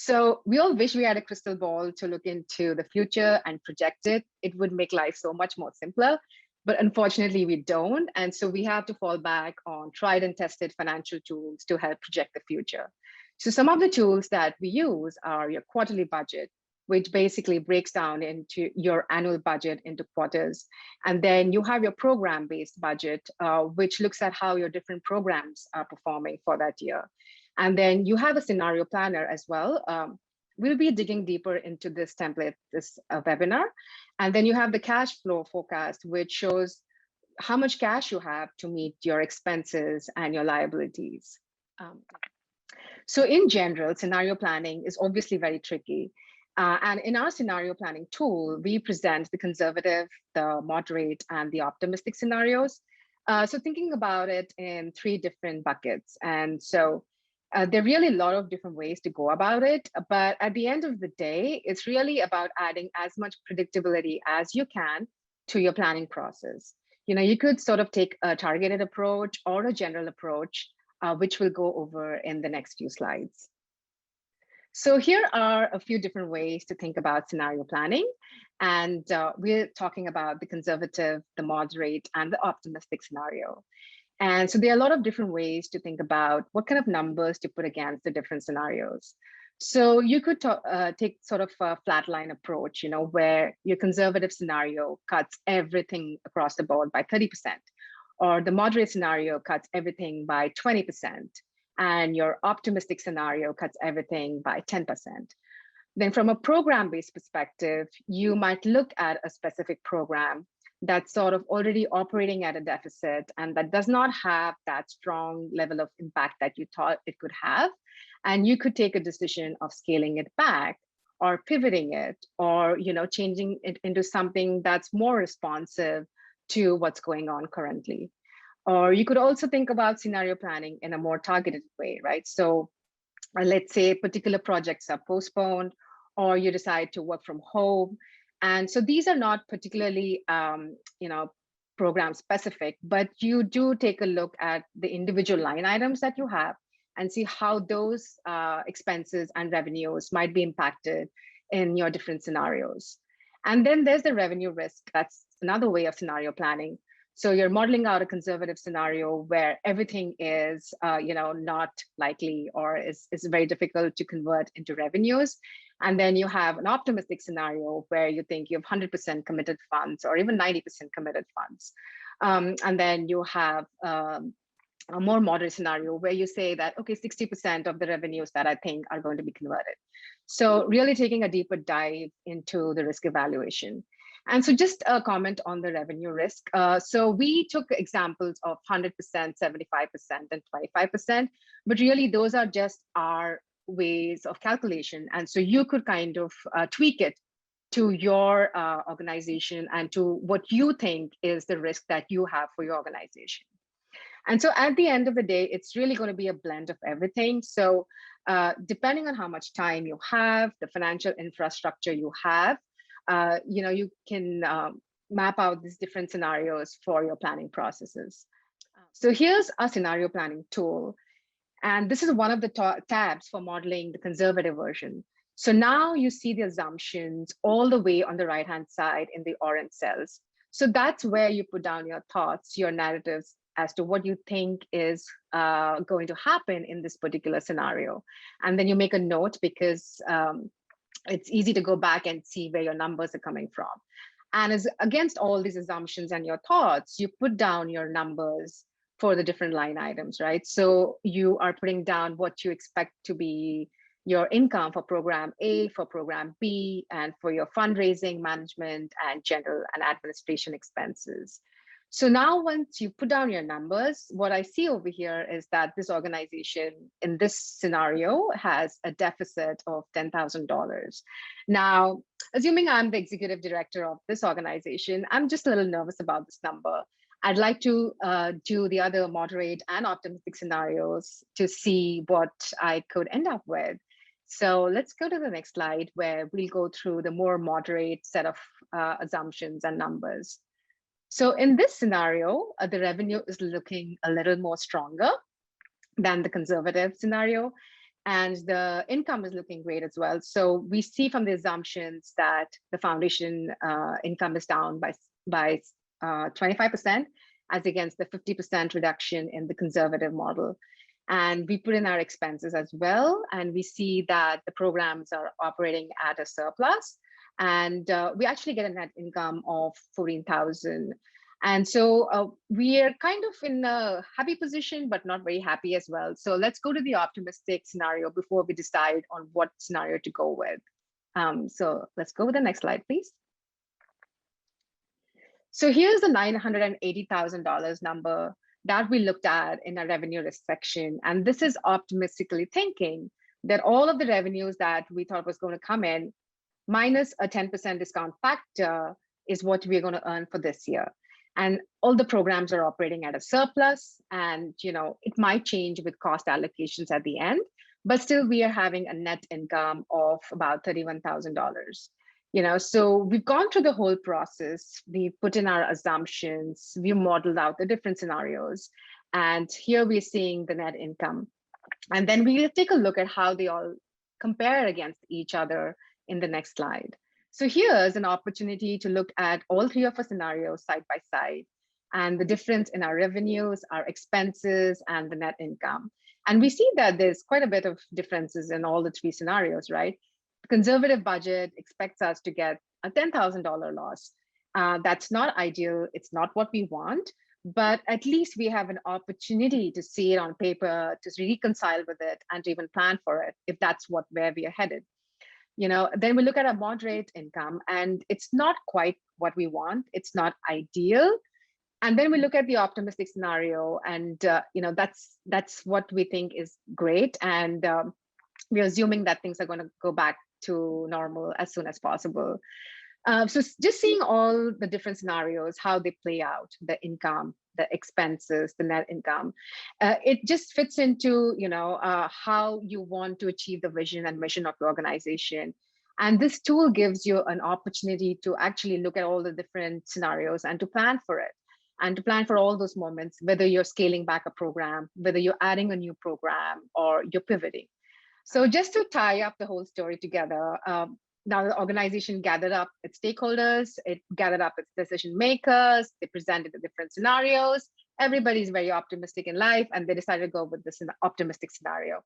So we all wish we had a crystal ball to look into the future and project it. It would make life so much more simpler, but unfortunately we don't. And so we have to fall back on tried and tested financial tools to help project the future. So some of the tools that we use are your quarterly budget, which basically breaks down into your annual budget into quarters. And then you have your program-based budget, which looks at how your different programs are performing for that year. And then you have a scenario planner as well. We'll be digging deeper into this template, this webinar. And then you have the cash flow forecast, which shows how much cash you have to meet your expenses and your liabilities. So in general, scenario planning is obviously very tricky. And in our scenario planning tool, we present the conservative, the moderate, and the optimistic scenarios. So thinking about it in 3 different buckets. And so there are really a lot of different ways to go about it, but at the end of the day, it's really about adding as much predictability as you can to your planning process. You could sort of take a targeted approach or a general approach, which we'll go over in the next few slides. So here are a few different ways to think about scenario planning. And we're talking about the conservative, the moderate, and the optimistic scenario. And so there are a lot of different ways to think about what kind of numbers to put against the different scenarios. So you could take sort of a flatline approach, where your conservative scenario cuts everything across the board by 30%, or the moderate scenario cuts everything by 20%, and your optimistic scenario cuts everything by 10%. Then from a program-based perspective, you might look at a specific program that's sort of already operating at a deficit and that does not have that strong level of impact that you thought it could have. And you could take a decision of scaling it back or pivoting it, or changing it into something that's more responsive to what's going on currently. Or you could also think about scenario planning in a more targeted way, right? So let's say particular projects are postponed, or you decide to work from home. And so these are not particularly, program specific, but you do take a look at the individual line items that you have and see how those expenses and revenues might be impacted in your different scenarios. And then there's the revenue risk. That's another way of scenario planning. So you're modeling out a conservative scenario where everything is, not likely or is very difficult to convert into revenues. And then you have an optimistic scenario where you think you have 100% committed funds or even 90% committed funds. And then you have a more moderate scenario where you say that, okay, 60% of the revenues that I think are going to be converted. So really taking a deeper dive into the risk evaluation. And so just a comment on the revenue risk. So we took examples of 100%, 75%, and 25%, but really those are just our ways of calculation. And so you could kind of tweak it to your organization and to what you think is the risk that you have for your organization. And so at the end of the day, it's really going to be a blend of everything. So depending on how much time you have, the financial infrastructure you have, you can map out these different scenarios for your planning processes. So here's our scenario planning tool. And this is one of the tabs for modeling the conservative version. So now you see the assumptions all the way on the right-hand side in the orange cells. So that's where you put down your thoughts, your narratives as to what you think is going to happen in this particular scenario. And then you make a note because it's easy to go back and see where your numbers are coming from. And as against all these assumptions and your thoughts, you put down your numbers for the different line items, right? So you are putting down what you expect to be your income for program A, for program B, and for your fundraising, management, and general and administration expenses. So now once you put down your numbers, what I see over here is that this organization in this scenario has a deficit of $10,000. Now, assuming I'm the executive director of this organization, I'm just a little nervous about this number. I'd like to do the other moderate and optimistic scenarios to see what I could end up with. So let's go to the next slide where we'll go through the more moderate set of assumptions and numbers. So in this scenario, the revenue is looking a little more stronger than the conservative scenario. And the income is looking great as well. So we see from the assumptions that the foundation income is down by 25%, as against the 50% reduction in the conservative model. And we put in our expenses as well, and we see that the programs are operating at a surplus, and we actually get a net income of 14,000. And so we are kind of in a happy position, but not very happy as well. So let's go to the optimistic scenario before we decide on what scenario to go with. So let's go with the next slide, please. So here's the $980,000 number that we looked at in our revenue risk section. And this is optimistically thinking that all of the revenues that we thought was going to come in minus a 10% discount factor is what we're going to earn for this year. And all the programs are operating at a surplus, and it might change with cost allocations at the end, but still we are having a net income of about $31,000. So we've gone through the whole process. We put in our assumptions, we modeled out the different scenarios, and here we're seeing the net income. And then we'll take a look at how they all compare against each other in the next slide. So here's an opportunity to look at all three of our scenarios side by side, and the difference in our revenues, our expenses, and the net income. And we see that there's quite a bit of differences in all the three scenarios, right? The conservative budget expects us to get a $10,000 loss. That's not ideal. It's not what we want, but at least we have an opportunity to see it on paper, to reconcile with it, and to even plan for it if that's where we are headed. Then we look at a moderate income, and it's not quite what we want. It's not ideal. And then we look at the optimistic scenario, and that's what we think is great. And we're assuming that things are going to go back to normal as soon as possible. So just seeing all the different scenarios, how they play out, the income, the expenses, the net income, it just fits into how you want to achieve the vision and mission of your organization. And this tool gives you an opportunity to actually look at all the different scenarios and to plan for it, and to plan for all those moments, whether you're scaling back a program, whether you're adding a new program, or you're pivoting. So just to tie up the whole story together, now the organization gathered up its stakeholders, it gathered up its decision makers, they presented the different scenarios. Everybody's very optimistic in life, and they decided to go with this optimistic scenario.